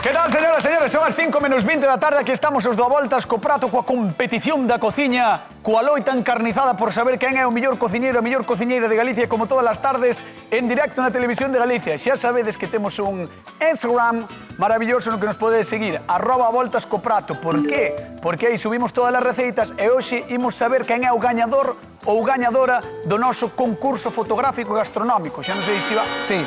Que tal, señoras e señores? Son as 5:20 da tarde. Aquí estamos os do Voltas co prato, coa competición da cociña, coa loita encarnizada por saber quen é o mellor cociñeiro, a mellor cociñeira de Galicia, como todas as tardes, en directo na televisión de Galicia. Xa sabedes que temos un Instagram maravilloso no que nos podedes seguir, @voltascoprato. Por qué? Porque aí subimos todas as receitas e hoxe imos saber quen é o gañador ou gañadora do noso concurso fotográfico e gastronómico. Xa non sei se va... Sí.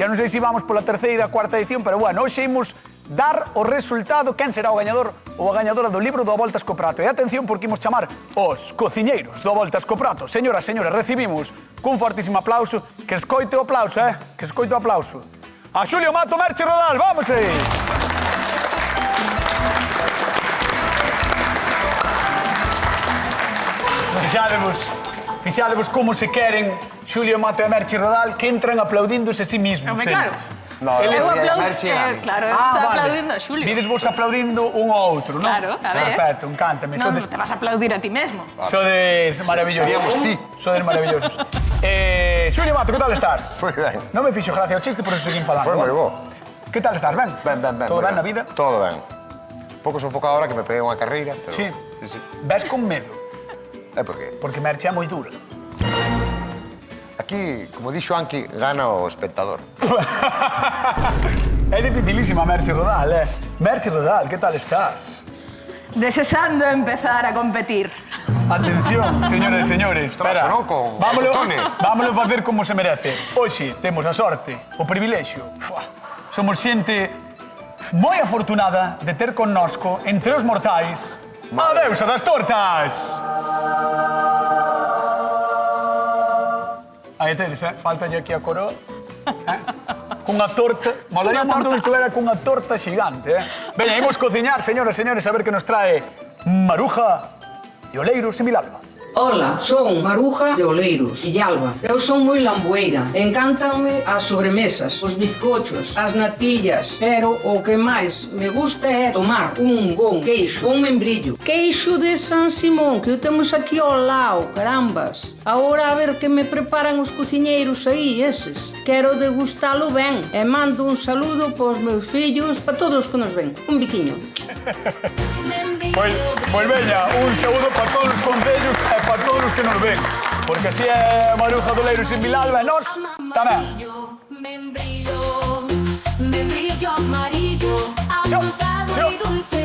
Xa non sei se vamos pola terceira, cuarta edición, pero bueno, hoxe imos dar o resultado, quen será o gañador ou a gañadora do libro do Voltas co Prato. E atención, porque imos chamar os cociñeiros do Voltas co Prato. Señoras, señores, recibimos cun fortísimo aplauso, que escoite o aplauso, que escoite o aplauso. A Xulio Mato, Merche Rodal, vamos aí! Fixadevos como se queren Xulio Mato e Merche Rodal, que entran aplaudíndose a sí mismos. Claro. No, eu aplaudo, claro, eu estaba aplaudindo a Xulio. Vides vos aplaudindo un ao outro, non? Claro, a ver. Perfecto, encántame. Non te vas a aplaudir a ti mesmo. Sodes maravillosos. Seríamos ti. Sodes maravillosos. Xulio Mato, que tal estás? Moi ben. Non me fixo gracia o chiste, por eso seguín falando. Foi moi bo. Que tal estás, ben? Ben. Todo ben na vida? Todo ben. Pouco sofocado ahora que me peguei unha carreira, pero... Sí. Sí. Ves con medo, É por qué? porque Merche é moi dura. Aquí, como dixo Anki, gana o espectador. É dificilísima Merche Rodal, Merche Rodal, que tal estás? Desexando empezar a competir. Atención, señores e señores, espera. non con Tone. Vámoslo facer como se merece. Hoxe temos a sorte, o privilexio. Somos xente moi afortunada de ter connosco, entre os mortais, a deusa das tortas. Aí tedes, faltalle aquí a coroa. Cunha torta, molaría un montón que estuvera cunha torta xigante, Veña, imos cociñar, señores e señores, a ver que nos trae Maruja de Oleiros e Vilalba. Ola, son Maruja de Oleiros, Villalba. Eu son moi lambueira. Encántanme as sobremesas, os bizcochos, as natillas, pero o que máis me gusta é tomar un bon queixo con membrillo. Queixo de San Simón, que o temos aquí ao lado, carambas. Agora a ver que me preparan os cociñeiros aí, eses. Quero degustalo ben e mando un saludo pos meus fillos, para todos os que nos ven. Un biquiño. Pois veña, un saúdo para todos os concellos e para todos os que nos ven. Porque así é Maruja de Oleiros en Vilalba e nós tamén. Membrillo amarillo, afrutado y dulce.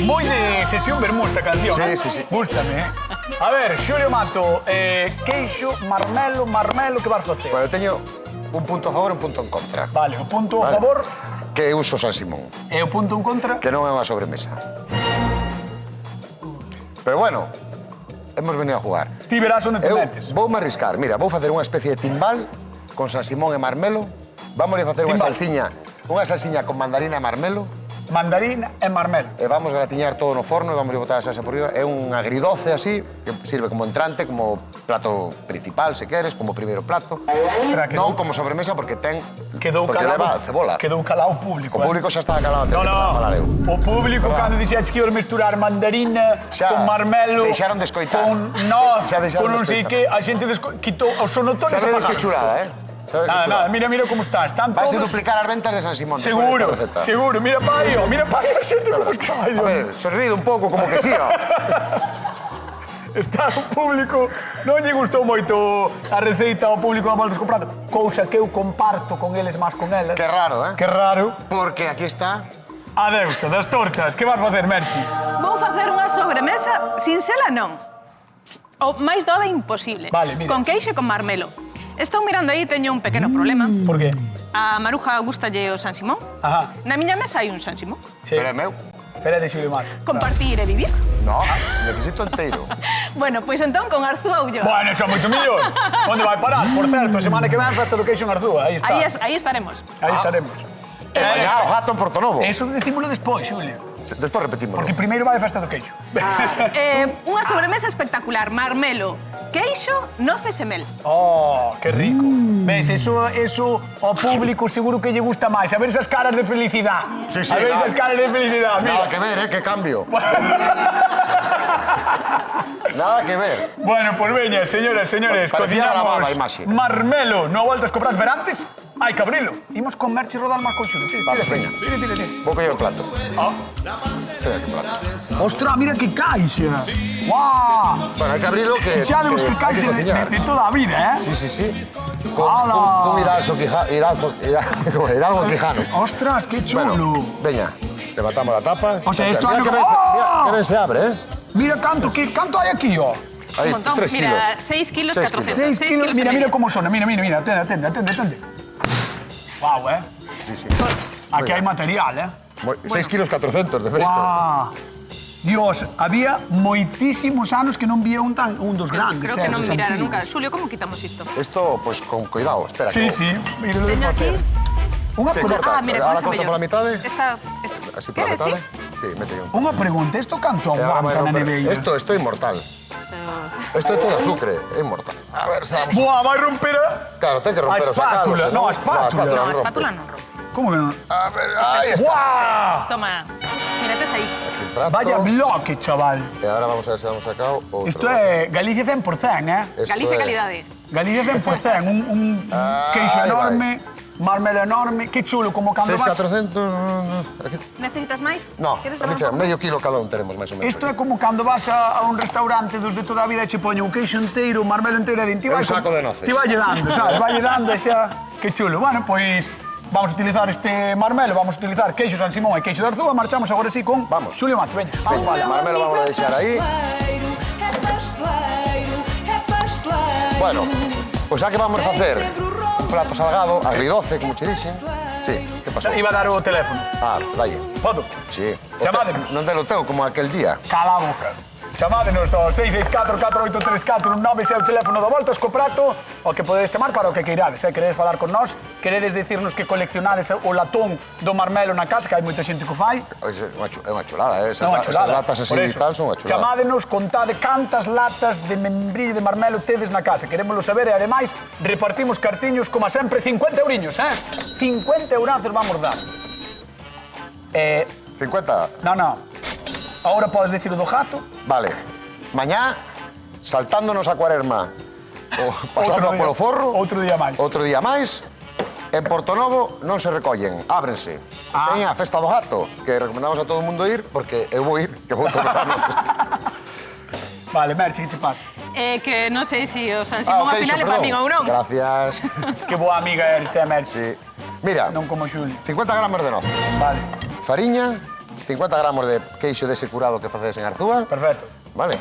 Moi de sesión vermú esta canción. Sí. Gústame, A ver, Xulio Mato, queixo, marmelo, que vas facer? Bueno, eu teño un punto a favor e un punto en contra. Vale, o punto a favor Que uso San Simón, e o punto en contra. que non é unha sobremesa. Pero bueno, hemos venido a jugar. Ti verás onde te Eu metes. voume arriscar. Mira, vou facer unha especie de timbal con San Simón e marmelo. Vamos a facer Timbal. unha salsiña con mandarina e marmelo. Mandarina e marmelo. E vamos gratiñar todo no forno e vamos a botar a salsa por riba. É un agridoce así, que sirve como entrante, como plato principal, se queres, como primeiro plato. Ostra, Non como sobremesa porque Quedou porque calado. leva cebola. Quedou calado o público. O público xa estaba calado. No. O público, cando dixetes que iba a misturar mandarina Xa con marmelo... deixaron de escoitar. Con noz, Xa deixaron con de non sei escoitar. que, a xente quitou os sonotones e Sabedes apagaron. que chulada, Sabes que Nada, chulada. mira como estás. Están Vais a todos... duplicar as ventas de San Simón. Seguro, despois desta receta. seguro. Mira pa aí, a xente como está. Ai, A Dios ver, mío. sonrido un pouco, como que sí, Está o público... Non lle gustou moito a receita ao público da Voltas co Prato. Cousa que eu comparto con eles máis con elas. Que raro, Que raro. Porque aquí está... A deusa das tortas. Que vas facer, Merchi? Vou facer unha sobremesa sin sela non. O máis doda imposible. Vale, mira. Con queixo e con marmelo. Estou mirando aí, teño un pequeno problema. Por qué? A Maruja gustalle o San Simón. Ajá. Na miña mesa hai un San Simón. Sí. Pero é meu. Espérate, Xulio Mato. Compartir e vivir. No, necesito enteiro. Bueno, pois entón con Arzúa ou yo. Bueno, xa moito mellor. Onde vai parar? Por certo, semana que ven festa do queixo en Arzúa. Aí está. Aí estaremos. Aí estaremos. Mañá o gato en Portonovo. Eso decímoslo despois, Xulio. Despois repetímoslo. Porque primeiro vai a festa do queixo. Unha sobremesa espectacular. Marmelo, queixo, noces e mel. Oh, que rico. Ves, eso ao público seguro que lle gusta máis. A ver esas caras de felicidade. Sí, a ver esas caras de felicidade. Nada Mira. que ver, que cambio. Nada que ver. Bueno, pues veña, señoras, señores, Parecía grabada a cocinamos imaxe. marmelo, no Voltas co Prato. Pero antes, Hai que abrilo. Imos comer e rodar máis con Xulio. Vale, veña. Tira. Vou coller o plato. Ah. Tira aquí o plato. Ostras, mira que caixa. Guau. Bueno, hai que abrilo que... Xa demos que hai que caixa cociñar. de toda a vida, eh? Sí. Hala. Con hidalgo quijano. Ostras, que chulo. Bueno, veña, levantamos la tapa. O sea, esto Mira hay que que- ben se- ¡Oh! mira que ben se abre, ¿eh? Mira canto hai aquí, ó. Ahí, Un montón. 3 kilos. Mira, 6 kilos 6 400. 6 6 kilos. kilos y Mira medio. como sona. Mira. Atende. Guau, eh. Sí. Aquí hai material, eh. 6 kilos 400, de feito. Guau. Dios, había moitísimos anos que non vía un dos grandes. Creo que non esos mirara antiguos. nunca. Xulio, como quitamos isto? Esto, pues con cuidado, espera. Sí, que- mira lo de Teño aquí... facer. Unha Sí, pregunta. corta. Ah, mira, Ahora con esa corto mellor. por la mitad. Así por la Queres, mitad. sí? Sí, mete un. Unha pregunta, isto canto E ahora vai aguanta na romper. neveira? Esto é inmortal. Esto é todo azúcar, é inmortal. A ver, vamos. Boa, vai romper a... Claro, ten que romper A os sacalos. espátula, senón- no, a espátula. No, a rompe. espátula non rompe. Como que non? A ver, aí está. Guau! Toma. Mira, tes aí. Aquí el plato. Vaya bloque, chaval. E agora vamos a ver se damos sacado outro. Isto é Galicia 100%, eh? Esto Galicia é- calidade. Galicia 100%, un queixo Ahí vai. enorme, marmelo enorme, que chulo, como cando 6.400... vas... Aquí. Necesitas máis? No, Queres a mí levar un pouco? medio kilo cada un tenemos, máis ou menos. Isto é como cando vas a un restaurante dos de toda a vida e che poño un queixo inteiro, un marmelo inteiro e din, ti É un vai saco de noces. Ti vai dando, sabes? Vai dando e xa, que chulo. Bueno, pois vamos a utilizar este marmelo, vamos a utilizar queixo San Simón e queixo de Arzúa, marchamos agora sí con Vamos. Xulio Mato, veña. Vamos, Veña, vale. marmelo vamos a deixar aí. Bueno, pois xa que vamos a facer un plato salgado, agridoce, como che dixen. Sí, que pasou? Iba a dar o teléfono. Ah, dalle. Podo? Sí. Chamádenos. Non te lo teu, como aquel día. Cala a boca. Chamádenos ao 664-4834-9 é o teléfono da Voltas co prato o que podedes chamar para o que queirades. Queredes falar con nós, queredes dicirnos que coleccionades o latón do marmelo na casa, que hai moita xente que o fai. É unha chulada, eh? É unha chulada. Esas latas así Por e eso, tal son unha chulada. chamádenos, contade cantas latas de membrillo de marmelo tedes na casa. Querémoslo saber e, ademais, repartimos cartiños, como a sempre, 50 euriños, eh? 50 eurazos vamos dar. 50. No. Ahora podes dicir o do gato. Vale. Mañá, saltándonos a Cuaresma, o pasando Outro día. polo forro, Outro día máis. outro día máis, en Portonovo non se recollen, ábrense. Ah. Teñen a festa do gato, que recomendamos a todo o mundo ir, porque eu vou ir, que vou todos os anos. Vale, Merche, que che pasa? Que non sei se o San Simón ao final é para min ou non. Gracias. Que boa amiga eres, Merche. Sí. Mira, Non como Xulio. 50 gramos de noz, Vale, fariña, 50 gramos de queixo dese curado que facedes en Arzúa, perfecto. vale?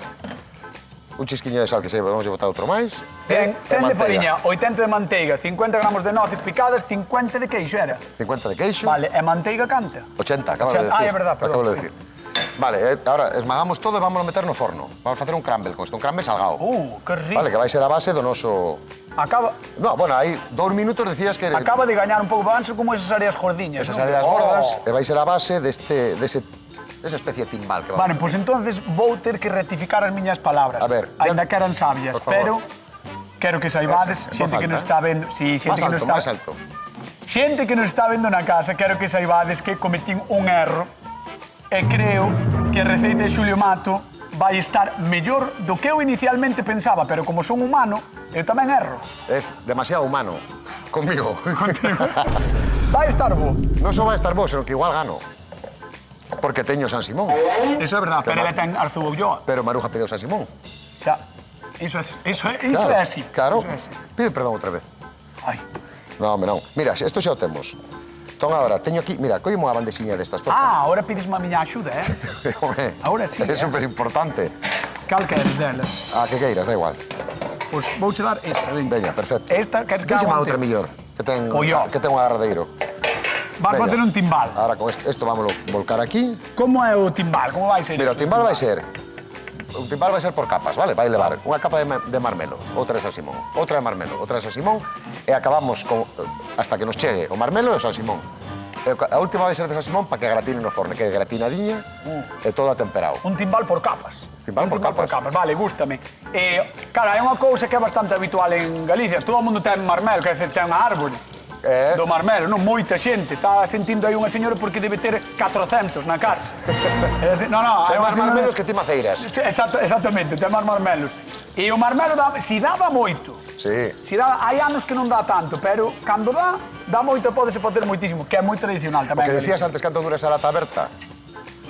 Un chisquiño de sal, que se vamos a botar outro máis. 100 de manteiga. fariña, 80 de manteiga, 50 gramos de noces picadas, 50 de queixo, era? 50 de queixo. Vale, e manteiga canta? 80, acabo de 80. decir. Ah, é verdad, perdón. Acabo de decir. Vale, ahora esmagamos todo e vamos a meter no forno. Vamos a facer un crumble con isto, un crumble salgado. Que rico. Vale, que vai ser a base do noso... Acaba, No, bueno, aí 2 minutos decías que... acaba de gañar un pouco, van ser como esas áreas gordiñas, Esas non? áreas Oh. gordas, e vai ser a base desa especie de timbal que Vale, vamos. pois entonces vou ter que rectificar as miñas palabras. A ver, Ainda ya- que eran sabias, Por favor. pero quero que saibades, En xente voz que alta, nos está vendo, sí, xente Más que alto, nos está máis alto. Xente que nos está vendo na casa, quero que saibades que cometín un erro e creo que a receita de Xulio Mato vai estar mellor do que eu inicialmente pensaba, pero como son humano, eu tamén erro. Es demasiado humano. Conmigo. Vai estar bo. Non só vai estar vos, senón que igual gano. Porque teño San Simón. Eso é verdad, pero mal. ele ten Arzúa Ulloa. Pero Maruja pediu San Simón. Xa, iso Claro, é así. Claro. Iso é así. Pide perdón outra vez. Ai, No, home, non. Mira, isto xa o temos. Entón, agora, teño aquí... Mira, collemo unha bandexiña destas, por favor. ahora pidesme a miña axuda, eh? Home, Ahora sí, É eh. superimportante. Cal queres delas? Ah, que queiras, da igual. Pois vouche dar esta, venga. Veña, perfecto. Esta, queres que Díxeme a aguante? outra millor, que ten Colló. un agarradeiro. Vas Veña. facer un timbal. Ahora con isto vámoslo volcar aquí. Como é o timbal? Como vai ser Mira, o iso? timbal vai ser... O timbal vai ser por capas, vale? Vai levar unha capa de marmelo, outra de San Simón, outra de marmelo, outra de San Simón, e acabamos con, hasta que nos chegue o marmelo e o San Simón. E a última vai ser de San Simón para que gratine no forno, que é gratinadiña e todo atemperado. Un timbal por capas. Timbal Un por capas. Vale, gústame. Cara, é unha cousa que é bastante habitual en Galicia. Todo o mundo ten marmelo, quer dizer, ten unha árbore. do marmelo, non? Moita xente. Está sentindo aí unha señora porque debe ter 400 na casa. Non, Ten é unha máis señora... marmelos que ti maceiras. Exactamente, ten máis marmelos. E o marmelo, si dá moito. Sí. Si dá, hai anos que non dá tanto, pero cando dá moito, pódese facer moitísimo, que é moi tradicional O tamén. que decías antes, canto dura esa lata aberta?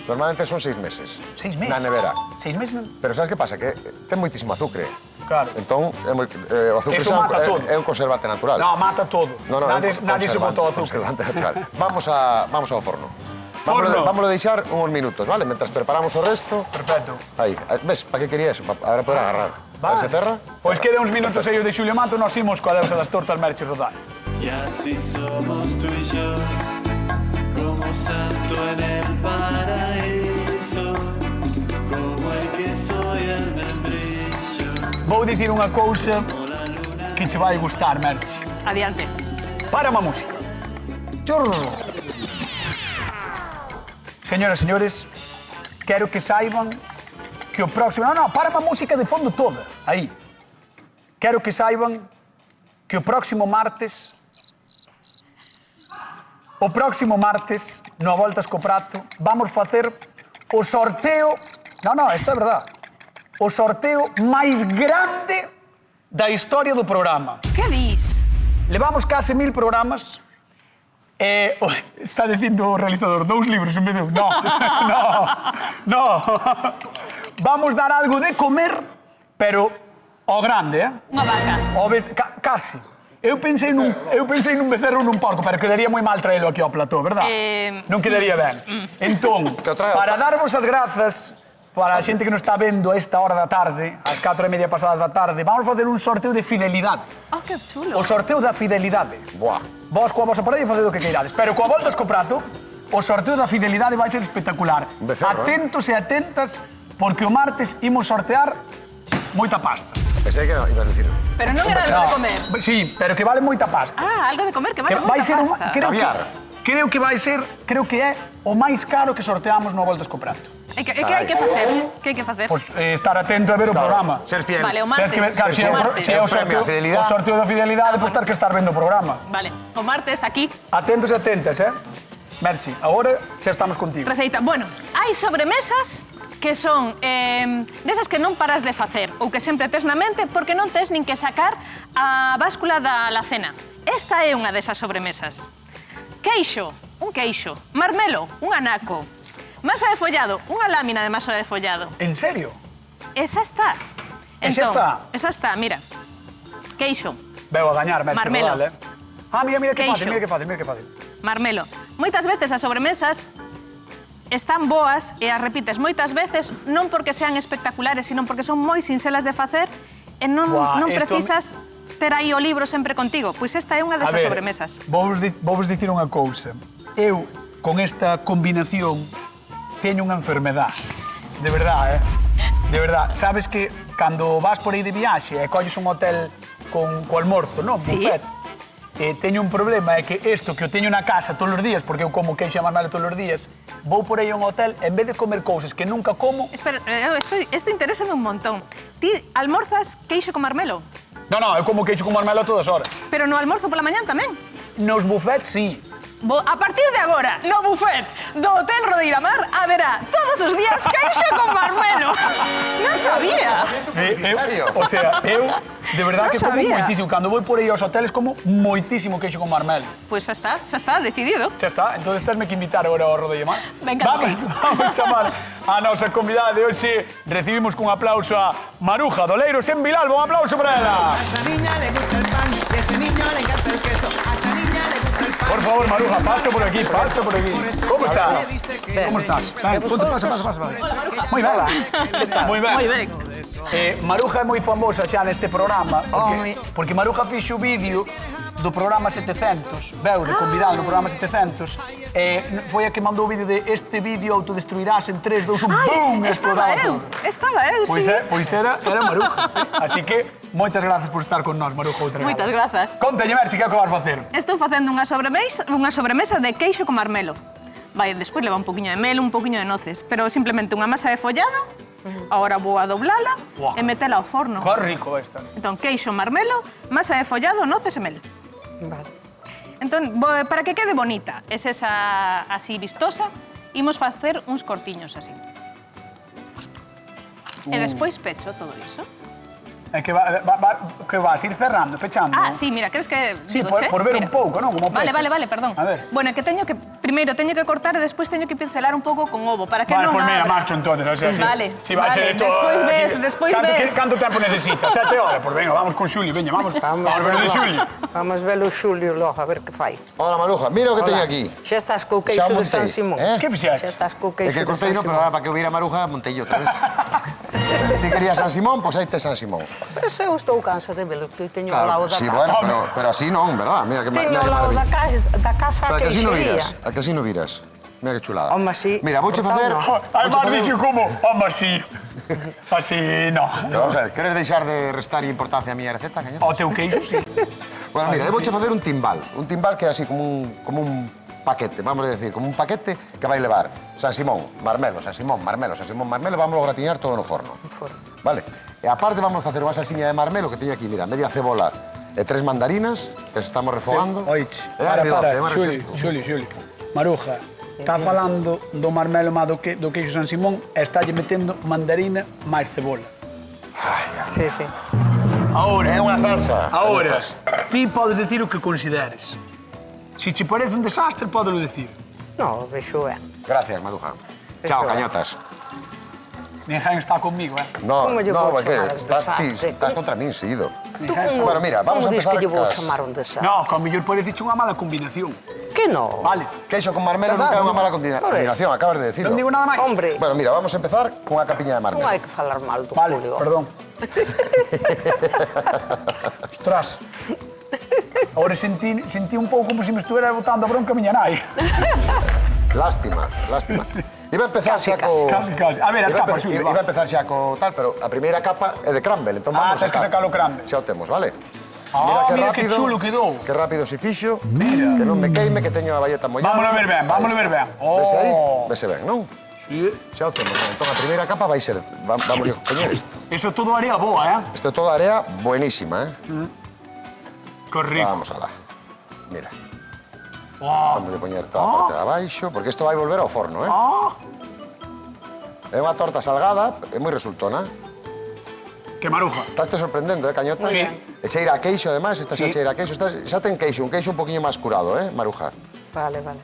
Normalmente son 6 meses. 6 meses? Na nevera. 6 meses? Pero sabes que pasa? Que ten moitísimo azúcar. Claro. Entón, o azúcar Eso mata todo. é un conservante natural. No, mata todo. No, Nadie se botou azúcar. Conservante natural. Vamos ao forno. Forno. Vamos a deixar uns minutos, vale? Mentras preparamos o resto. Perfecto. Aí, ves, para que quería eso? Para poder agarrar. A ver se cerra. Pois queda uns minutos aí o de Xulio Mato, nos imos coa deusa das tortas Merche Rodal. Y así somos tú y yo, como santo en el paraíso, como el queso y el membrillo. Vou dicir unha cousa que che vai gustar, Merche. Adiante. Para má música. Señoras e señores, quero que saiban que o próximo... Non, para má música de fondo toda, aí. Quero que saiban que o próximo martes, no Voltas co Prato, vamos facer o sorteo... Non, isto é verdade. O sorteo máis grande da historia do programa. Que dis? Levamos case 1000 programas. Está dicindo o realizador 2 libros en vez de un. No. Vamos dar algo de comer, pero ao grande, Unha vaca. Casi. Eu pensei nun becerro ou nun porco, pero quedaría moi mal traelo aquí ao plató, verdad? Non quedaría ben. Entón, para darvos as grazas, para a xente que nos está vendo a esta hora da tarde, ás 4:30 pasadas da tarde, vamos facer un sorteo de fidelidade. Oh, que chulo. O sorteo da fidelidade. Buah. Vos coa vosa parella faced o que queirades, pero coa Voltas co Prato, o sorteo da fidelidade vai ser espectacular. Un becerro, Atentos e atentas, porque o martes imos sortear moita pasta. Pensei que ibas a decir. Pero non era algo de comer. Sí, pero que vale moita pasta. Ah, algo de comer que Que vale vai moita ser pasta. creo que é o máis caro que sorteamos no Voltas co Prato. E que hai que facer? Que hai que facer? Pois estar atento a ver o programa. Ser fiel. Vale, o Tens martes. que ver, claro, se é o premio a fidelidade. sorteo da fidelidade, pois ter que estar vendo o programa. Vale, o martes aquí, Atentos e atentas, Merchi, agora xa estamos contigo. receita. Bueno, hai sobremesas que son desas que non paras de facer ou que sempre tes na mente porque non tes nin que sacar a báscula da alacena. Esta é unha desas sobremesas. Queixo, un queixo. Marmelo, un anaco. Masa de follado, unha lámina de masa de follado. En serio? Esa está. Esa está? Esa está, mira. Queixo, Veo a gañar, Merchi Marmelo. Rodal, mira que Queixo. fácil, mira que fácil. marmelo. Moitas veces as sobremesas están boas e as repites moitas veces non porque sean espectaculares, sino porque son moi sinxelas de facer e non precisas ter aí o libro sempre contigo. Pois esta é unha desas sobremesas. Vou dicir unha cousa. Eu, con esta combinación, teño unha enfermedade. De verdade, De verdade. Sabes que cando vas por aí de viaxe e colles un hotel con almorzo, non? Sí. Buffet. Teño un problema, é que isto que eu teño na casa todos os días, porque eu como queixo e marmelo todos os días, vou por aí a un hotel, en vez de comer cousas que nunca como... Espera, isto interésame un montón. Ti almorzas queixo con marmelo? Non, eu como queixo con marmelo a todas horas. Pero no almorzo pola mañán tamén? Nos buffets, sí. A partir de agora, no buffet do Hotel Rodeira Mar, haberá todos os días queixo con marmelo. Non sabía. O sea, eu de verdade que como sabía. moitísimo. Cando vou por aí aos hoteles como moitísimo queixo con marmelo. Pois xa está, decidido. Xa está, entón tesme que invitar agora ao Rodeira Mar. Venga, vamos chamar a nosa convidada de hoxe. Recibimos cun aplauso a Maruja Doleiros en Vilalba. Un aplauso para ela. A esa niña le gusta el pan, y a ese niño le encanta el queso. A esa niña le gusta el pan. Por favor, Maruja, pasa por aquí, pasa por aquí. ¿Cómo estás? ¿Cómo estás? Ponte, pasa. Moi ben. Moi ben. Moi ben. Maruja é moi famosa xa neste programa, porque Maruja fixo o vídeo do programa 700, veu de convidado no programa 700, foi a que mandou o vídeo de este vídeo autodestruirás en 3, 2, 1, BOOM! Estaba eu, sí. Pois era Maruja, sí. Así que moitas grazas por estar con nós, Maruja, outra vez. Moitas grazas. Contalle, Merchi, que é o que vas facer? Estou facendo unha sobremesa de queixo con marmelo. Vai, despois leva un poquinho de mel, un poquinho de noces, pero simplemente unha masa de follado. Agora vou a doblala e metela ao forno. Que rico esta. Entón, queixo, marmelo, masa de follado, noces e mel. Vale. Entón, para que quede bonita, es esa así vistosa, imos facer uns cortiños así. E despois pecho todo iso. É que vas ir cerrando, pechando. Ah, sí, mira, crees que... Sí, por ver un pouco, non? Como pechas. Vale, perdón. A ver. Bueno, que teño que... Primeiro teño que cortar e despois teño que pincelar un pouco con ovo, para que non Pues mira, abra. marcho entonces. O sea, Vale, si va a ser esto... despois ves. ¿Canto tempo necesitas? 7 horas? Pues venga, vamos con Xuli, veña, vamos ver de Xuli. Vamos ver o Xulio logo, a ver que fai. Hola, Maruja, mira o que teño aquí. Xa estás co queixo Xa de montei, San Simón. Que fixeches? Xa estás co É queixo que de cortei San no, pero Simón. ahora para que hubiera Maruja, montei yo outra vez. Ti querías San Simón, pois aí te San Simón. Pero eu estou cansa de velo, que teño ao Claro, lado da sí, casa. bueno, pero así non, verdad? Mira que Teño ao lado da casa Pero a que así non queixería. viras, a que así non viras. Mira que chulada. Home, sí. Mira, vouche facer... Cortado, Además dixo como, home, así. Así, no. Vamos a ver, queres deixar de restar importancia a miña receta, cañón? O teu queixo, sí. Bueno, mira, eu vouche facer un timbal. Un timbal que é así como un paquete, vamos a decir, como un paquete que vai levar San Simón, marmelo, San Simón, marmelo, San Simón, marmelo, vamos a gratiñar todo no forno. Vale? E aparte vamos a facer unha salsiña de marmelo que teño aquí, mira, media cebola e 3 mandarinas que estamos refogando. Oiche, É para, agridulce, Xuli. Maruja, está falando do marmelo má do queixo San Simón e estálle metendo mandarina máis cebola. Sí, sí. Ahora, É unha salsa. Ahora, ti podes decir o que consideres. Se che parece un desastre, podelo decir. No, vexo ben. Gracias, Maruja. Chao, cañotas. Ninguén está conmigo, No, Como lle no, vou porque chamar desastre? estás contra min, seguido. Tú como, Bueno, mira, vamos a como dis empezar que lle vou cas- chamar un desastre? No, con mellor pode dicirche unha mala combinación. Que no? Vale. Queixo con marmelo Estás nunca é dando, unha mala Por combinación, eso. acabas de decirlo. Non digo nada máis. Hombre, Bueno, mira, vamos a empezar con unha capiña de marmelo. non hai que falar mal do Vale, Julio. perdón. Ostras. Ahora sentí un pouco como se me estuviera botando a bronca a miña nai. Lástima. Iba a empezar xa co... Casi. A ver, as Iba a capas, empe- Xuli, Iba a va. empezar xa co tal, pero a primeira capa é de crumble, entón Ah, vamos tens que sacar o crumble. Xa o temos, vale? Mira que chulo quedou. Que rápido se fixo. Mira. Que non me queime, que teño a valleta mollada. Vámonos a ver ben, vámonos a ver ben. Vese aí? Oh. Vese ben, non? Sí. Xa o temos. Entón a primeira capa vai ser... Vamos a poñer isto. Eso todo haría boa, Isto é toda area buenísima, Que rico. Vamos alá. Mira. Oh. Vamos a poñer toda a parte de abaixo, porque isto vai volver ao forno, É unha torta salgada, é moi resultona. Que maruja. Estás te sorprendendo, cañota? Sí. E cheira a queixo, además, esta xa Sí. cheira a queixo. Xa ten queixo, un queixo un poquinho máis curado, Maruja? Vale, vale.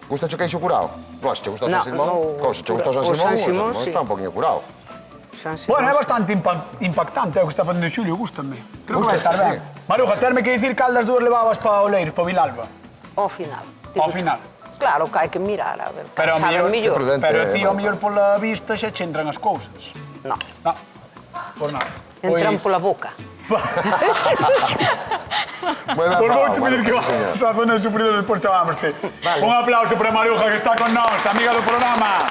Gusta o queixo curado? Pois, che gusta o No, San Simón? no, Pois, se che gusta o San o Simón, San Simón, sí. está un poquinho curado. San Simón. Bueno, é bastante impactante o que está facendo Xulio, gústame. Creo que vai Gústate, estar ben. sí. Maruja, terme que dicir cal das dúas levabas para Oleiros, para Vilalba. Ao final. Ao final. Claro que hai que mirar, a ver, Pero ao sabe mellor- mellor. prudente. Pero ti, ao Maruja. mellor pola vista, xa che entran as cousas. No, No, por nada. entran Pois- pola boca. Moi ben Por falado, vouche pedir que Maruja, sí, vas señor. a zona de sufridores por chamámoste. Vale. Un aplauso para Maruja, que está con nós, amiga do programa.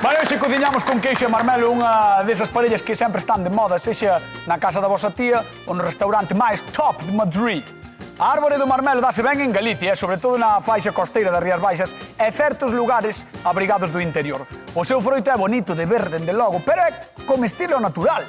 Vale, hoxe cociñamos con queixo e marmelo, unha desas parellas que sempre están de moda, sexa na casa da vosa tía ou no restaurante máis top de Madrid. A árbore do marmelo dáse ben en Galicia, sobre todo na faixa costeira das Rías Baixas e certos lugares abrigados do interior. O seu froito é bonito de ver, dende logo, pero é comestible ao natural.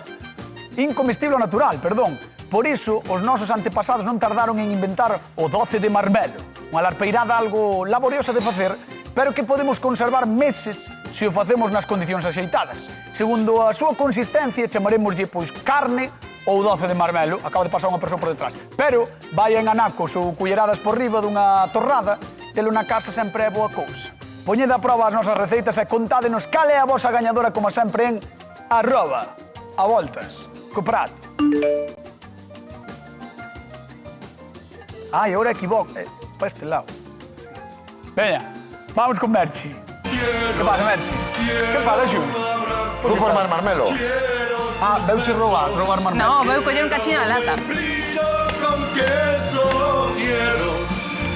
Incomestible ao natural, perdón. Por iso, os nosos antepasados non tardaron en inventar o doce de marmelo. Unha larpeirada algo laboriosa de facer, pero que podemos conservar meses se o facemos nas condicións axeitadas. Segundo a súa consistencia, chamaremoslle pois carne ou doce de marmelo. Acaba de pasar unha persoa por detrás. Pero, vai en anacos ou culleradas por riba dunha torrada, telo na casa sempre é boa cousa. Poñede a proba as nosas receitas e contádenos cal é a vosa gañadora, como sempre, en @avoltas. Co prato. Ai, agora equivoco. Para este lado. Veña, vamos con Merchi. Que pasa, Merchi? Que pasa, Xulio? Tú formar marmelo. Ah, veuche roubar marmelo. No, vou coller un cachiño da lata. Membrillo con queso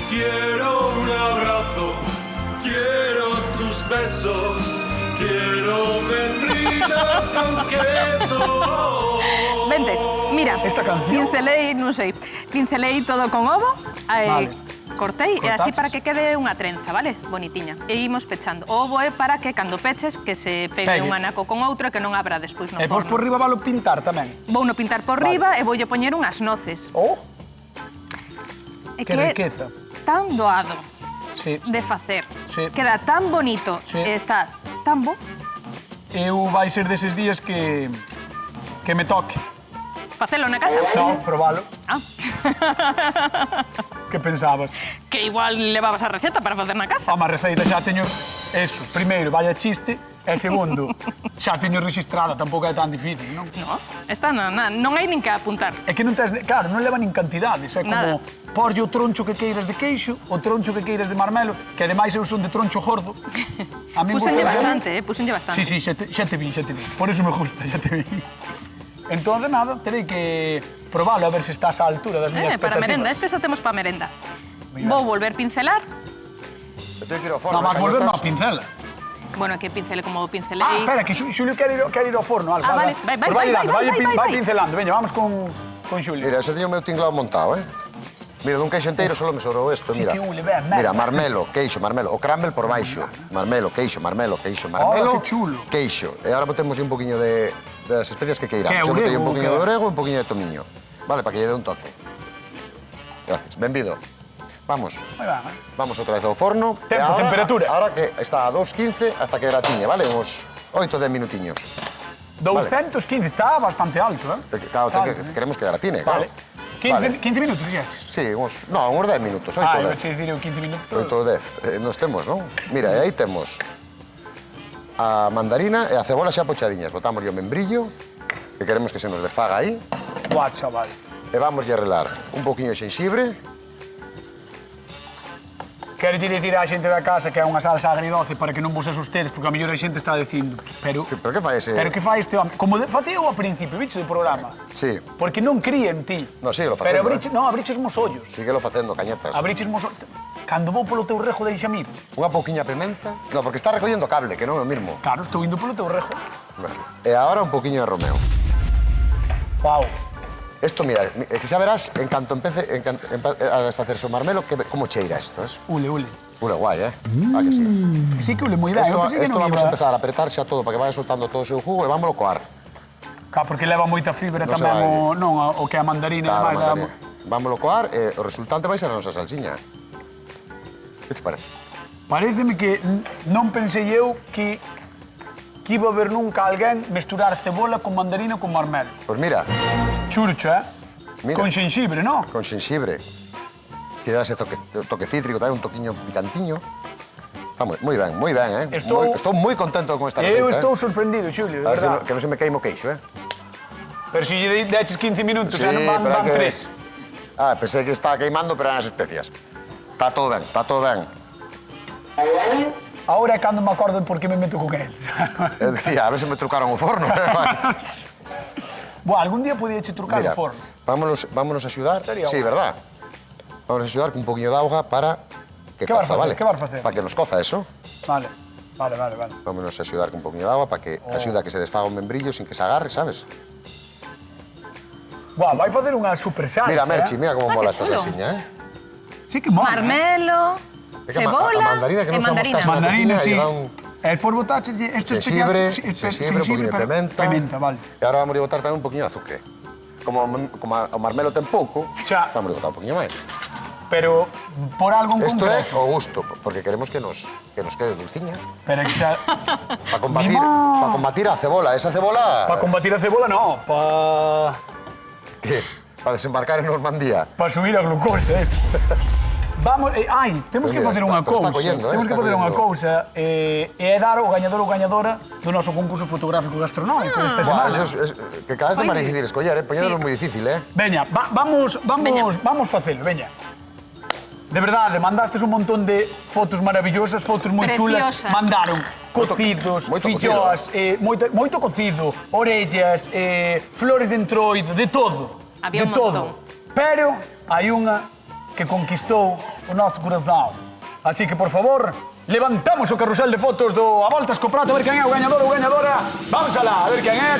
quiero un abrazo, quiero tus besos, quiero membrillo con queso. Vente, mira. Esta canción? Pincelei todo con ovo, Vale. cortei e así Cortaches? para que quede unha trenza, vale? Bonitiña. E imos pechando. O ovo é para que cando peches que se pegue Pegue. un anaco con outro e que non abra despois no E pos por forno. riba valo pintar tamén. Vouno pintar por riba e voulle poñer unhas noces. Oh, É Que riqueza. tan doado Sí. de facer. Sí. Queda tan bonito Sí. e está tan bo. Eu vai ser deses días que me toque. Facelo na casa. No, probalo. Ah. Que pensabas? Que igual levabas a receta para facer na casa. A receita xa teño eso. Primeiro, vaya chiste. E segundo, xa teño registrada. Tampouco é tan difícil, non? No, esta non hai nin que apuntar. É que non tes... Claro, non leva nin cantidades. É Nada. como... Porlle o troncho que queiras de queixo, o troncho que queiras de marmelo, que ademais eu son de troncho gordo. A min Puxenlle gústame- bastante, puxenlle bastante. Sí, xa te vi. Por eso me gusta, xa te vi. Entón, nada, terei que probalo a ver se estás á altura das miñas Para expectativas. merenda, este xa temos para merenda. Moi ben. Vou volver pincelar. Eu teño que ir ao forno. Nada máis volver cañotas. má pincela. Bueno, que pincele como pincelei. Ah, espera, que Xulio quer ir ao forno. Alba, Ah, vale. Vai, Pues vai vai. pincelando. Veña, vamos con Xulio. Mira, ese teño o meu tinglado montado, eh? Mira, dun queixo inteiro solo me sobrou isto, Sí mira. que ule, ben, Mira, ben. marmelo, queixo, marmelo. O crumble por baixo. Marmelo, queixo, marmelo, queixo, que marmelo. chulo. Queixo. E agora botemos un poquinho das especias que queiramos. Que é Eu botei orego, un poquinho que é? de orego e un poquinho de tomiño. Vale, para que lle dé un toque. Gracias. Benvido. Vamos. Moi ben, Vamos outra vez ao forno. Tempo, E ahora- temperatura. Ahora que está a 2.15 hasta que gratiñe, vale? Uns 8-10 minutiños. 215, está bastante alto, eh? Claro, queremos que gratine, claro. Vale. 15 minutos, dixeches. Sí, uns 10 minutos, 8 Ah, ou eu 10. che dicir eu 15 minutos. 8 ou 10. Nos temos, non? Mira, e aí temos a mandarina e a cebola xa pochadiñas. Botamos o membrillo, que queremos que se nos desfaga aí. Buah, chaval. E vamos a relar un poquinho de xenxibre. Quero te dicir á xente da casa que é unha salsa agridoce para que non vos asustedes, porque a mellor a xente está dicindo, pero Pero que fai ese? pero que fai este home? Como facía eu ao principio, bicho do programa. Sí, Porque non cría en ti. No, síguelo Pero facendo, abriches mos ollos. síguelo facendo, cañetas. Abriches mos ollos. Cando vou polo teu rejo deixa mir. Unha pouquiña pimenta. No, porque está recollendo cable, que non é o mismo. Claro, estou indo polo teu rejo. Vale. E agora un poquinho de romeo. Wow. Isto, mira, que xa verás, en canto empece a desfacerse o marmelo, como cheira isto, es? Ule. Ule guai, eh? Ah, que sí. Que sí que ule moi ben. Eu pensei que Esto non vamos iba... a empezar a apretar xa todo para que vaya soltando todo o seu jugo e vámoslo coar. Claro, porque leva moita fibra Non se tamén vai. o que a mandarina Claro, e demais. mandarina. Vámoslo coar e o resultante vai ser a nosa salsiña. Que te parece? Paréceme que non pensei eu que iba a ver nunca alguén mesturar cebola con mandarina con marmelo. Pois mira, Churcho, eh? Mira. Con xenxibre, non? con xenxibre, que dá ese toque cítrico, tamén un toquiño picantiño. Está moi ben, eh? Estou moi contento con esta receta. Eu estou sorprendido, Xulio, de A ver verdad. que non se me queime o queixo, eh? Pero se lle deches 15 minutos, Sí, xa non van pero hai que- 3. Ah, pensei que estaba queimando, pero eran as especias. Está todo ben, está todo ben. Ahora é cando me acordo de por que me meto con él. Eu dicía, a ver se me trucaron o forno. Buah, algún día podía che trucar Mira, o forno. vámonos a axudar. Estaría Sí, guai. verdad. Vámonos a axudar con un poquinho de auga para que Que vas coza, facer? vale? Que vas facer? Para que nos coza eso. Vale. Vámonos a axudar con un poquinho de auga para que Oh. axuda a que se desfaga un membrillo sin que se agarre, sabes? Buah, vai facer unha super salsa, Mira, Merchi, mira como mola que esta chulo. salsiña, eh? Sí que mola. Marmelo, É que a cebola mandarina que e non usamos mandarina. casi na Mandarina, cocina, sí. lle dá un El por botaches este xenxibre, especial... xenxibre, un poquinho de pimenta. Pimenta, vale. E agora vamos a botar tamén un poquinho de azúcar. Como o marmelo ten pouco, Xa. vamos a botar un poquinho máis. Pero por algo en Isto é concreto. o gusto, porque queremos que nos quede dulciña. Pero que xa... Para combatir a cebola. Esa cebola... Para combatir a cebola, no. Para desembarcar en Normandía. Para subir a glucosa, eso. Vamos, temos Pero que mira, facer unha pero está cousa. collendo, Temos que está facer unha collendo. cousa e dar o gañador ou gañadora do noso concurso fotográfico gastronómico desta Buah, semana. que cada vez é máis Oye. difícil escoller, Poñédolo Sí. moi difícil, Veña, vamos facelo, veña. De verdade, mandastes un montón de fotos maravillosas, fotos moi chulas. Preciosas. Mandaron cocidos, moito filloas, moito cocido, orellas, flores de entroido, de todo. Había de un todo. montón. Pero hai unha que conquistou o noso corazón. Así que, por favor, levantamos o carrusel de fotos do A Voltas co Prato, a ver quen é o gañador ou gañadora. Vamos alá, a ver quen é.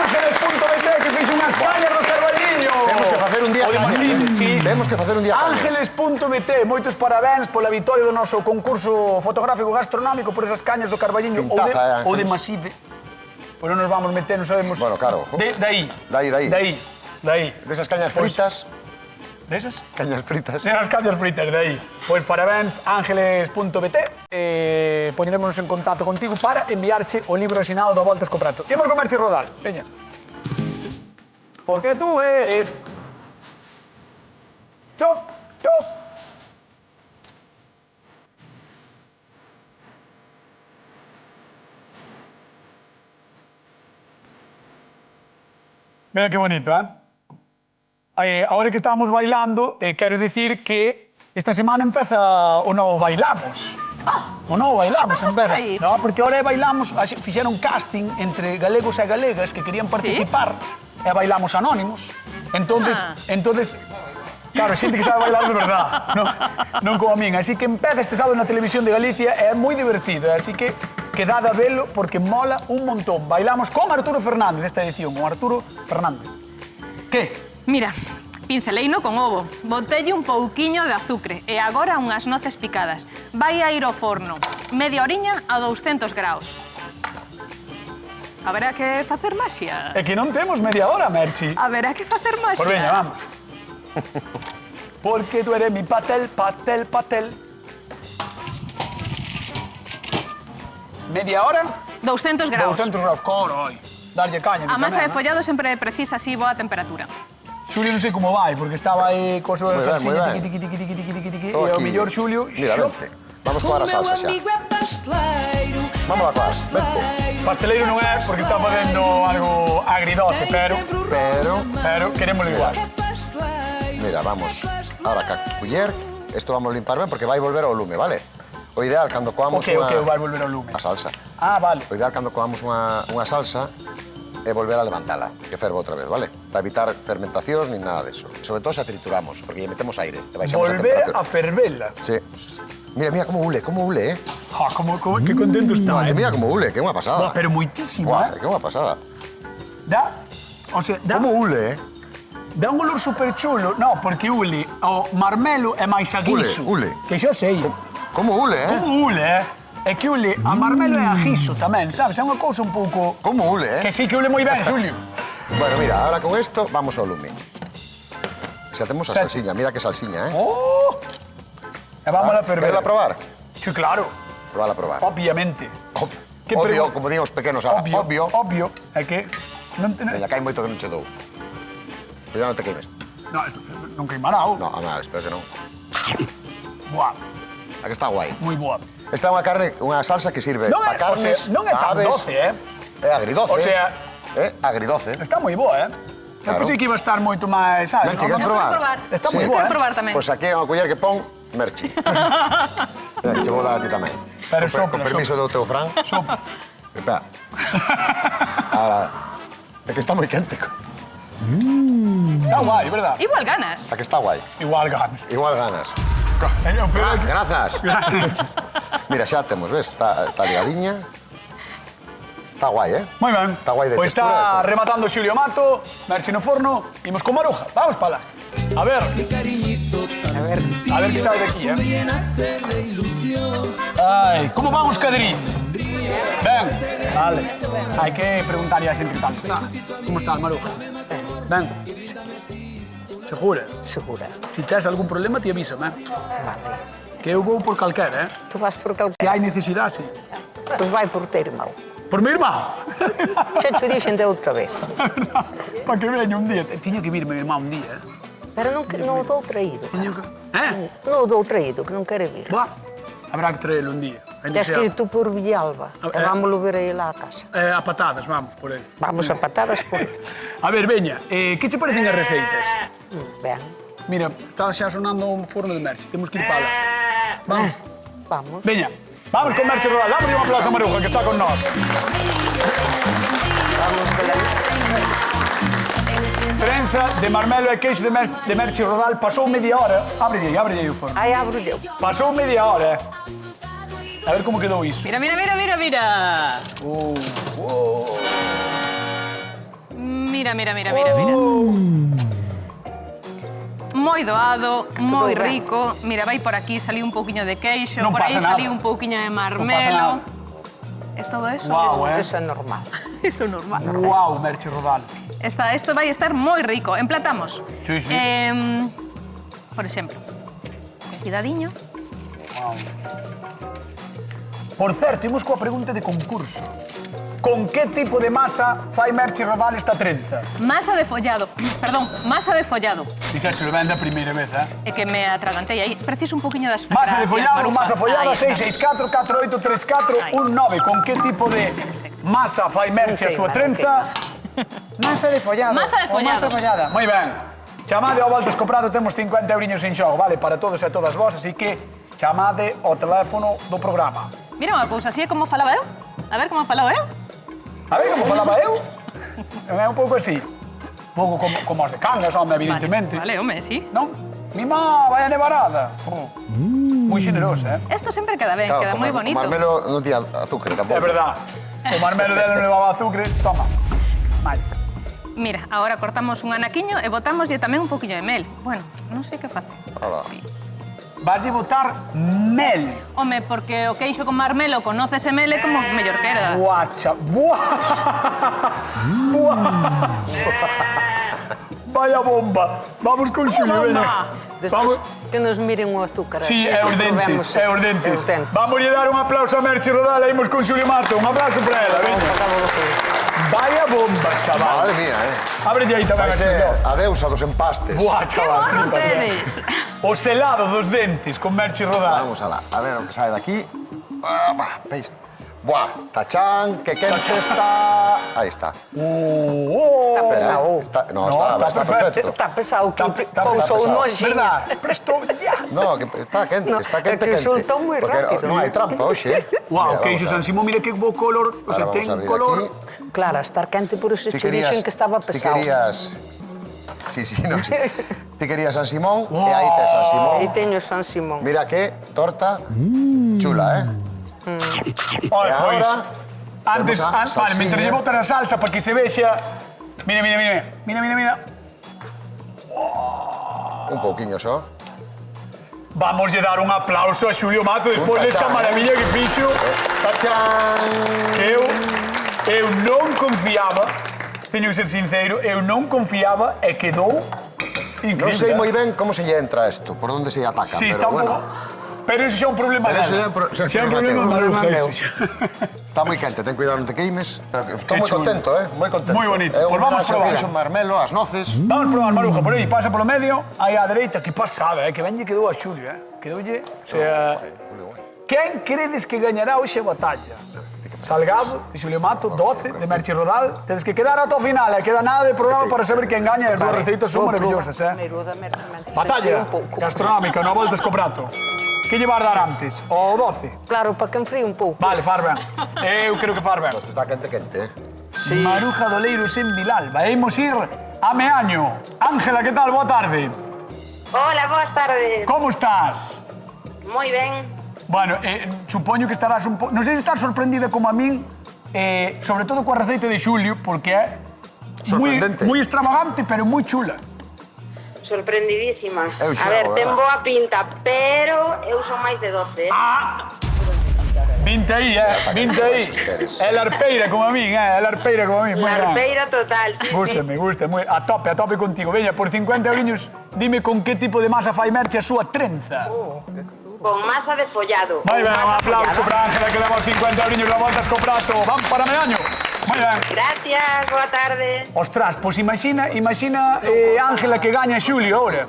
Ángeles.bt, que fixo unhas cañas do Carballiño. Temos que facer un día O de cañas. Maside, sí. Temos que facer un día cañas. Ángeles.bt, moitos parabéns pola vitoria do noso concurso fotográfico gastronómico por esas cañas do Carballiño Pintaza, ou de Ángeles. Maside. pues non nos vamos meter, non sabemos... Bueno, claro. De aí. De aí. Desas cañas fritas. Desas? Cañas fritas. Desas cañas fritas, de aí. Pois parabéns, ángeles.pt. Poñerémonos en contacto contigo para enviarche o libro asinado do Voltas co Prato. Imos con Merche Rodal, veña. Porque tú eres... Chof, chof. Mira qué bonito, ahora que estamos bailando, quero dicir que esta semana empeza o novo Bailamos. O novo Bailamos, empeza. No, porque ahora Bailamos, fixeron casting entre galegos e galegas que querían participar e Bailamos Anónimos. Entonces, claro, xente que sabe bailar de verdad, non como a min. Así que empeza este sábado na televisión de Galicia e é moi divertido, así que quedad a velo porque mola un montón. Bailamos con Arturo Fernández nesta edición, con Arturo Fernández. Que? Mira, pinceleino con ovo, botelle un pouquiño de azucre e agora unhas noces picadas. Vai a ir ao forno, media horiña a 200 graus. Haberá que facer maxia. É que non temos media hora, Merchi. Haberá que facer maxia. Pois veña, vamos. Porque tú eres mi patel, patel, patel. Media hora? 200 graus. 200 graus, coroi. Darlle caña. A masa de follado sempre precisa así boa temperatura. Xulio non sei como vai, porque estaba aí co súa salsiña, tiqui, tiqui, tiqui, tiqui, tiqui, tiqui, e o millor Xulio... Mira, vente. Vamos coar a salsa xa. Vamos a coar, vente. Pasteleiro non é porque está facendo algo agridoce, pero queremos igual. Mira, vamos. Ahora, ca culler, isto vamos limpar ben porque vai volver ao lume, vale? O ideal, cando coamos O que vai volver ao lume? A salsa. Ah, vale. O ideal, cando coamos unha salsa, é volver a levantala, que ferva outra vez, vale? Para evitar fermentacións nin nada deso. Sobre todo se a trituramos, porque lle metemos aire. Volver a fervela. Sí. Mira, mira como ule, eh? Ja, que contento está, Mira como ule, que é unha pasada. Pero moitísimo, Que é unha pasada. Como ule, Dá un olor super chulo. No, porque ule, o marmelo é máis a guiso. Ule. Que xa sei. Como ule, Como ule, É que ule a marmelo e a guiso tamén, sabes? É unha cousa un pouco... Como ule, Que sí que ule moi ben, Xulio. Bueno, mira, ahora con esto vamos ao lume. Se hacemos a salsiña, mira que salsiña, Oh! E vamos a ferver. Querela probar? Sí, claro. Provala a probar. Obviamente. Obvio, como digan os pequenos ahora. Obvio. É que... Veña, cae moito que non che dou. Cuidado, non te queimes. No, non queimará. No, a espero que non. Buah. A que está guai. Moi boa. Esta é unha carne, unha salsa que sirve Non é, para carnes, non é tan aves. doce, É agridoce. O sea... É agridoce. Está moi boa, Eu pensei que iba a estar moito máis, sabes? Merchi, queres probar? Está moi boa, Quero probar tamén. Pois aquí é unha culler que pon Merchi. Che vou dar a ti tamén. Pero Con permiso do teu Fran. Sopla. Espera. Ahora, é que está moi quente. Está guai, verdad? Igual ganas. A que está guai. Igual ganas. Igual ganas. Grazas. Mira, xa temos, ves? Está ligadiña. Está guai, Moi ben. Está guai de Pois textura. está rematando Xulio Mato, Merchi no forno, imos con Maruja. Vamos para lá. A ver que sabe de aquí, Ai, como van os cadrís? Ben, vale. Hai que preguntarlle a xente que tal está. Como está, Maruja? Ben. Segura? Segura. Si tes algún problema, te avísame, Vale. Que eu vou por calquera, Tu vas por calquera. Se hai necesidade, sí. Pois vai por teu irmão. Por mi irmão? Xa te dixen de outra vez. Para que veña un día. Tiña que vir meu irmão un día, Pero non o dou traído. Tiña que... Non o dou traído, que non quere vir. Buah, habrá que traerlo un día. Tens que ir tú por Villalba. E vámoslo ver aí lá a casa. A patadas, vamos, por ele. Vamos a patadas por ele. A ver, veña, que che parecen as receitas? Ben. Mira, está xa sonando un forno de Merchi, temos que ir para lá. Vamos. Vamos. Veña, vamos con Merchi Rodal. Damos un aplauso a Maruja, que está con nós. Vamos pela... Trenza de marmelo e queixo de Merchi Rodal. Pasou media hora. Abre aí o forno. Ai, abro eu. Pasou media hora. A ver como quedou iso. Mira. Mira. Moi doado, moi rico. Mira, vai por aquí, saliu un pouquiño de queixo, Non por aí pasa nada. saliu un pouquiño de Non pasa marmelo. nada. E todo eso. Guau, Eso é normal. Iso é normal. Guau, Merche Rodal. Isto vai estar moi rico. Emplatamos. Sí, sí. Por exemplo, cuidadiño. Por certo, imos coa pregunta de concurso. Con que tipo de masa fai Merche Rodal esta trenza? Masa de follado. Perdón, masa de follado. Dixacho, le vende a primeira vez, É que me atragantei aí. Preciso un poquinho das... Masa de follado, Maruja. masa follada, Aí está. 664-4834-19. Con que tipo de masa fai Merche a súa trenza? Masa de follado. Masa de ou follado. Masa follada. Moi ben. Chamade ao Voltas Coprado, temos 50 euriños en xogo, vale, para todos e todas vos, así que chamade ao teléfono do programa. Mira unha cousa, así é como falaba eu. A ver como falaba eu. A ver, como falaba eu? É un pouco así. Un pouco como os de Cangas, home, evidentemente. Vale, home, sí. Non? Mima, vaya nevarada. Moi xenerosa, Esto sempre queda ben, queda moi bonito. O marmelo non tiña azúcar tampouco. É verdad. O marmelo dela non levaba azúcar. Toma. Mais. Mira, agora cortamos un anaquiño e botamoslle tamén un poquinho de mel. Bueno, non sei que facer. Sí. Vaslle botar mel. Home, porque o queixo con marmelo conócese mel é como mellor queda. Guacha. Buah. Buah. Vaya bomba. Vamos con Xulio, veña. Despois que nos miren o azúcar. Sí, así, é os dentes, probemos é os dentes. os dentes. Vamos lle dar un aplauso a Merche Rodal e imos con Xulio Mato. Un aplauso para ela, veña. Vaya bomba, chaval. Madre mía, Abre aí tamén Vai a ser Xulio. a deusa dos empastes. Buah, Que chaval. morro flipas, tedes. O selado dos dentes con Merche Rodal. Vamos alá, a ver o que sae daqui. Veis? Buah, tachán, que quente está... Aí está. Está pesado. No, está perfecto. Está pesado, que Está pousou pesado. noxinha. Verdad? Presto ya. No, que está quente, No, está é quente, que quente. soltou moi Porque rápido. non hai trampa hoxe, Guau, Mira, queixo vamos a San ver. Simón, mira que bo color. O sea, Ahora vamos ten a abrir color... aquí. Claro, estar quente por ese Ti che querías... dixen que estaba Ti pesado. querías... Sí, no, sí. Ti querías San Simón e aí tes San Simón. Aí teño San Simón. Mira que torta chula, Ai, E pois, agora antes, temos a vale, mentre lle salsiña. botas a salsa para que se vexa... Mira, mira, mira, mira, mira, mira. Un pouquiño só. Vamos lle dar un aplauso a Xulio Mato despois desta tachán, maravilla que fixo. Tachán! Eu non confiaba, teño que ser sincero, eu non confiaba e quedou increíble. Non sei moi ben como se lle entra isto, por onde se lle ataca, Sí, pero está un bueno. pouco... Pero eso xa é un problema Pero dela. eso xa é un Xa é un problema problema meu. meu. Está moi quente, ten cuidado, non te queimes. Estou Qué moi chulo. contento, moi contento. Moi bonito. É Pois un vamos probar. un marmelo, as noces. Vamos probar, Maruja, por aí, pasa polo medio, aí á dereita, que pasada, que ben lle quedou a Xulio, Quedoulle, o sea... Quen credes que gañará hoxe a batalla? Salgado, de Xulio Mato, 12, de Merche Rodal. Tedes que quedar ata o final, queda nada de programa para saber quen gaña, e as dúas receitas son maravillosas, Primeiro da mercamente. Batalla un pouco. gastronómica, no Voltas co Prato. Que llevar dar antes? O 12? Claro, para que enfríe un pouco. Vale, far ben. Eu creo que far ben. Isto está quente, quente, Sí. Maruja Doleiros en Vilalba. E imos ir a Meaño. Ángela, que tal? Boa tarde. Hola, boas tardes. Como estás? Moi ben. Bueno, supoño que estarás un pouco... Non sei se estás sorprendida como a min, sobre todo coa receita de Xulio, porque é Sorprendente. moi extravagante, pero moi chula. Sorprendidísima. Eu xa, A ver, verdad. ten boa pinta, pero eu son máis de 12. Ah! Vinte aí, vinte aí. É larpeira como a min, é larpeira como a min. moi ben. Larpeira total. Sí, Gústame, gústame. A tope contigo. Veña, por 50 euriños, dime con que tipo de masa fai Merche a súa trenza. Con masa de follado. Moi ben, un Masa aplauso follada. para Ángela que leva os 50 euriños la Voltas co Prato. Van para Meaño. Moi ben. Gracias, boa tarde. Ostras, pois imagina Ángela que gaña Xulio ahora.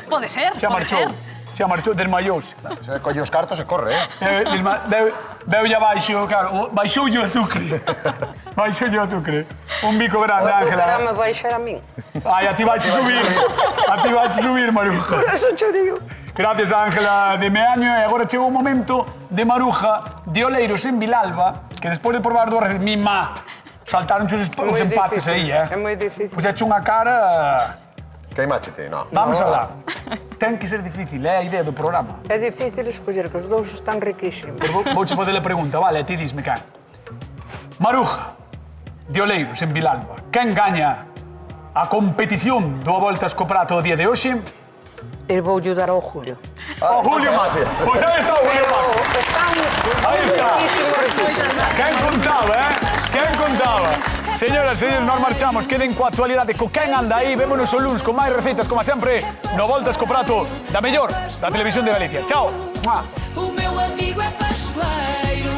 Pode ser, Xa pode marchou. ser. Xa marchou, desmaiouse. Se colle os cartos e corre, Veulle abaixo, claro, baixoulle o azúcar. Baixoulle o azúcar. Un bico grande, O Ángela. azúcar me baixar a min. Ai, a ti vais subir. A ti vais subir, Maruja. Por eso cho digo. Gracias, Ángela de Meaño. E agora chegou o momento de Maruja de Oleiros en Vilalba, que despois de probar dúas receitas, mima, saltaron os empates aí, É moi difícil. Puxache unha cara... Queimáchete, no. Vamos alá. Ten que ser difícil, é a idea do programa. É difícil escoller, que os dous están riquísimos. Vouche fazer a pregunta, vale, e ti disme quen. Maruja de Oleiros en Vilalba. Quen gaña a competición do Voltas co Prato o día de hoxe? E vou ayudar ao Julio. O Julio Mato. Pois aí está o Julio Mato. Están Aí está. riquísimos, riquísimos. Quen contaba, Señoras e señores, nos marchamos. Queden coa actualidade co quen anda aí. Vémonos o luns con máis receitas, como sempre, no Voltas co Prato da mellor da Televisión de Galicia. Chao. O meu amigo é pastoeiro,